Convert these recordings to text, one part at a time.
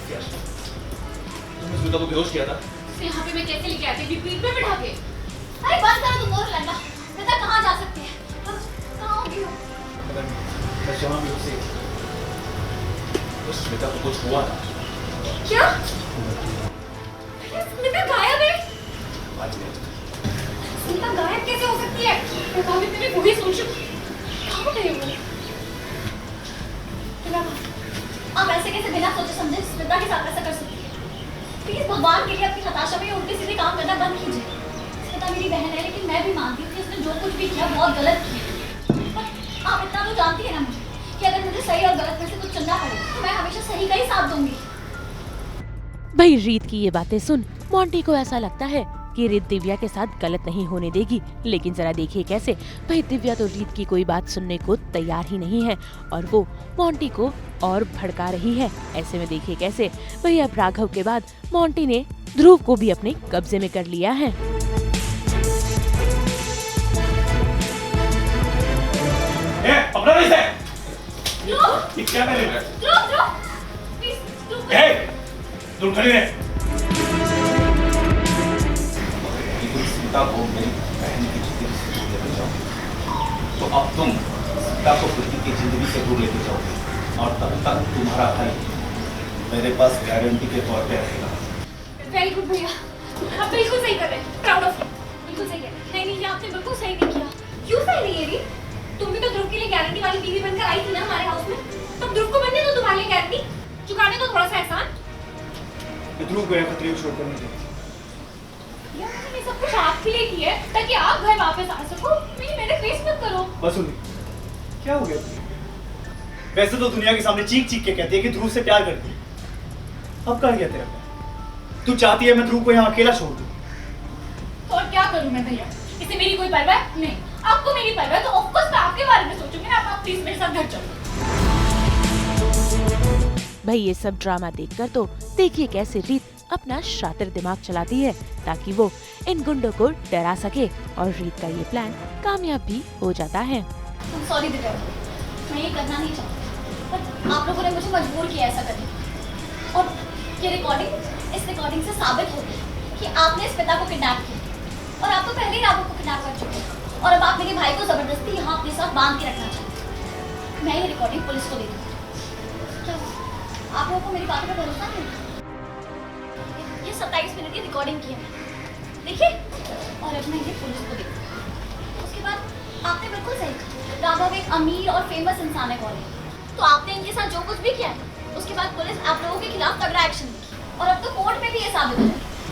तुमने स्मिता को बेहोश किया था? यहाँ पे मैं कैसे लेके आती थी पीठ पे बिठा के? अरे बस करो तुम और लड़ना। स्मिता कहाँ जा सकती है? कहाँ होगी वो? मगर मैं जहाँ भी उसे उस स्मिता को कुछ हुआ था। क्या? स्मिता गायब है? आज नहीं। स्मिता गायब कैसे हो सकती है? मैं भाभी तेरे वही सोच रही हूँ। कहाँ गई वो? आप ऐसे कैसे बिना सोचे समझे स्मिता के साथ ऐसा कर सकती है? प्लीज भगवान के लिए अपनी हताशा में उल्टे सीधे काम करना बंद कीजिए। स्मिता मेरी बहन है, लेकिन मैं भी मानती हूँ कि उसने जो कुछ भी किया बहुत गलत किया। पर आप इतना तो जानती है ना मुझे कि अगर मुझे सही और गलत में से कुछ चुनना पड़े तो मैं हमेशा सही का ही साथ दूंगी। भाई रीत की ये बातें सुन मोंटी को ऐसा लगता है कि रीत दिव्या के साथ गलत नहीं होने देगी, लेकिन जरा देखिए कैसे। भाई दिव्या तो रीत की कोई बात सुनने को तैयार ही नहीं है और वो मोंटी को और भड़का रही है। ऐसे में देखिए कैसे भाई अब राघव के बाद मोंटी ने ध्रुव को भी अपने कब्जे में कर लिया है। पकड़ो इसे। ध्रुव! ये क्या कर रहे हो? ध्रुव! प्लीज ध्रुव! तुम खड़े रहे। तुम सीता को मेरी बहन की जिंदगी से दूर लेके जाओ, तो अब तुम सीता को पति की जिंदगी से दूर लेके जाओगे और तब तक तुम्हारा भाई मेरे पास गारंटी के तौर पे रहेगा। वेरी गुड भैया, आप बिल्कुल सही कर रहे हैं। Proud of you. बिल्कुल सही है। नहीं, ये आपने बिल्कुल सही नहीं किया। क्यों सही नहीं है री? तुम भी तो ध्रुव के लिए गारंटी वाली बीवी बनकर आई थी ना हमारे हाउस में। तब ध्रुव को बनने दो तुम्हारे लिए गारंटी। चुकाने दो थोड़ा सा एहसान। ध्रुव को यहाँ खतरे में छोड़कर नहीं गई। यार मैंने सब कुछ आपके लिए किया है ताकि आप घर वापस आ सको। मेरे फेस मत करो। बसुली, क्या हो गया तुम्हें? वैसे तो दुनिया के सामने चीख चीख के कहती है कि ध्रुव से प्यार करती है। अब कर गया तेरा प्यार? तू चाहती है मैं ध्रुव को यहाँ अकेला छोड़ दूँ? और क्या करूं मैं भैया? इसे मेरी कोई परवाह नहीं। आपको मेरी परवाह तो ऑफ कोर्स मैं आपके बारे में सोचूंगी ना। आप प्लीज मेरे साथ घर चलो। भाई ये सब ड्रामा देखकर तो देखिए कैसे रीत अपना शातिर दिमाग चलाती है ताकि वो इन गुंडों को डरा सके और रीत का ये प्लान कामयाब भी हो जाता है। सॉरी दिव्या, मैं ये करना नहीं चाहती, पर आप लोगों ने मुझे मजबूर किया ऐसा करने। और ये इस रिकॉर्डिंग से साबित हो गया कि आपने स्मिता को किडनैप किया और आप तो पहले ही राघव को किडनैप कर चुके हैं और अब आप मेरे भाई को जबरदस्ती यहाँ अपने साथ बांध के रखना चाहते हैं। मैं ये रिकॉर्डिंग पुलिस को दे दूँगी। क्या आप लोगों को मेरी बातों पर भरोसा नहीं? ये 27 मिनट की रिकॉर्डिंग की है मैंने, देखिए, और अब मैं ये पुलिस को दे दूँगी। उसके बाद आपने बिल्कुल सही कहा, राघव एक अमीर और फेमस इंसान है कॉलेज, तो आपने इनके साथ जो कुछ भी किया है उसके बाद पुलिस आप लोगों के खिलाफ तगड़ा एक्शन ली और अब तो कोर्ट में भी ये साबित हो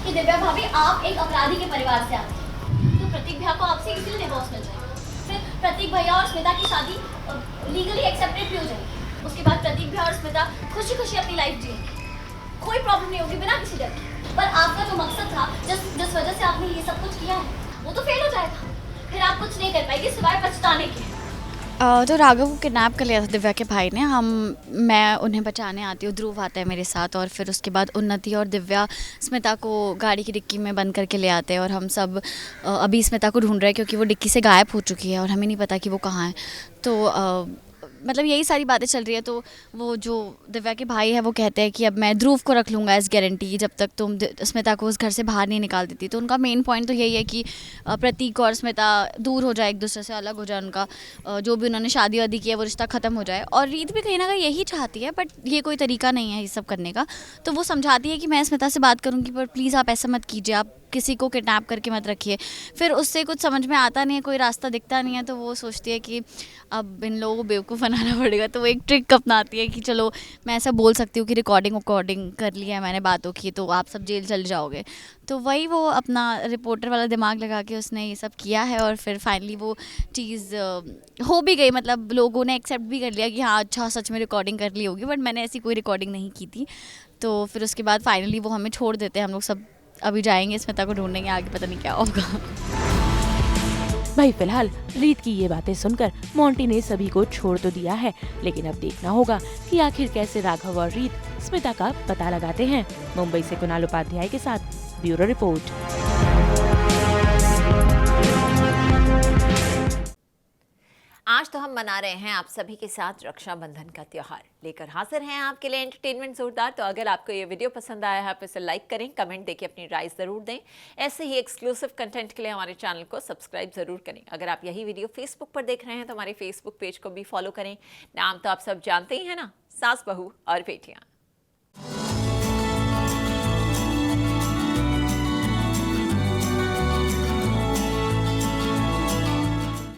कि दिव्या भाभी आप एक अपराधी के परिवार से आती हैं। तो प्रतीक भैया को आपसे इजीली डिवोर्स मिल जाएगा, फिर प्रतीक भैया और स्मिता की शादी लीगली एक्सेप्टेड भी हो जाएगी। उसके बाद प्रतीक भैया और स्मिता खुशी खुशी अपनी लाइफ जिएंगे, कोई प्रॉब्लम नहीं होगी बिना किसी डर के। पर आपका जो मकसद था, जिस वजह से आपने ये सब कुछ किया है, वो तो फेल हो जाएगा। फिर आप कुछ नहीं कर पाएंगे सिवाय पछताने के। तो राघव को किडनैप कर लिया था दिव्या के भाई ने। मैं उन्हें बचाने आती हूँ, ध्रुव आता है मेरे साथ और फिर उसके बाद उन्नति और दिव्या स्मिता को गाड़ी की डिक्की में बंद करके ले आते हैं और हम सब अभी स्मिता को ढूंढ रहे हैं क्योंकि वो डिक्की से गायब हो चुकी है और हमें नहीं पता कि वो कहाँ है। तो मतलब यही सारी बातें चल रही है। तो वो जो दिव्या के भाई है वो कहते हैं कि अब मैं ध्रुव को रख लूँगा एज गारंटी जब तक तुम स्मिता को उस घर से बाहर नहीं निकाल देती। तो उनका मेन पॉइंट तो यही है कि प्रतीक और स्मिता दूर हो जाए, एक दूसरे से अलग हो जाए, उनका जो भी उन्होंने शादी वादी किया वो रिश्ता ख़त्म हो जाए। और रीत भी कहीं ना कहीं यही चाहती है, बट ये कोई तरीका नहीं है ये सब करने का। तो वो समझाती है कि मैं स्मिता से बात करूँगी पर प्लीज़ आप ऐसा मत कीजिए, आप किसी को किडनैप करके मत रखिए। फिर उससे कुछ समझ में आता नहीं है, कोई रास्ता दिखता नहीं है, तो वो सोचती है कि अब इन लोगों को बेवकूफ़ बनाना पड़ेगा। तो वो एक ट्रिक अपनाती है कि चलो मैं ऐसा बोल सकती हूँ कि रिकॉर्डिंग कर लिया है मैंने बातों की, तो आप सब जेल चले जाओगे। तो वही वो अपना रिपोर्टर वाला दिमाग लगा के उसने ये सब किया है और फिर फाइनली वो चीज़ हो भी गई। मतलब लोगों ने एक्सेप्ट भी कर लिया कि हाँ अच्छा सच में रिकॉर्डिंग कर ली होगी, बट मैंने ऐसी कोई रिकॉर्डिंग नहीं की थी। तो फिर उसके बाद फाइनली वो हमें छोड़ देते हैं। हम लोग सब अभी जाएंगे स्मिता को ढूंढेंगे, आगे पता नहीं क्या होगा। भाई फिलहाल रीत की ये बातें सुनकर मोंटी ने सभी को छोड़ तो दिया है, लेकिन अब देखना होगा कि आखिर कैसे राघव और रीत स्मिता का पता लगाते हैं। मुंबई से कुणाल उपाध्याय के साथ ब्यूरो रिपोर्ट। आज तो हम मना रहे हैं आप सभी के साथ रक्षाबंधन का त्यौहार, लेकर हाजिर हैं आपके लिए एंटरटेनमेंट जोरदार। तो अगर आपको ये वीडियो पसंद आया है आप इसे लाइक करें, कमेंट देके अपनी राय ज़रूर दें। ऐसे ही एक्सक्लूसिव कंटेंट के लिए हमारे चैनल को सब्सक्राइब ज़रूर करें। अगर आप यही वीडियो फेसबुक पर देख रहे हैं तो हमारे फेसबुक पेज को भी फॉलो करें। नाम तो आप सब जानते ही हैं ना, सास बहू और बेटियाँ।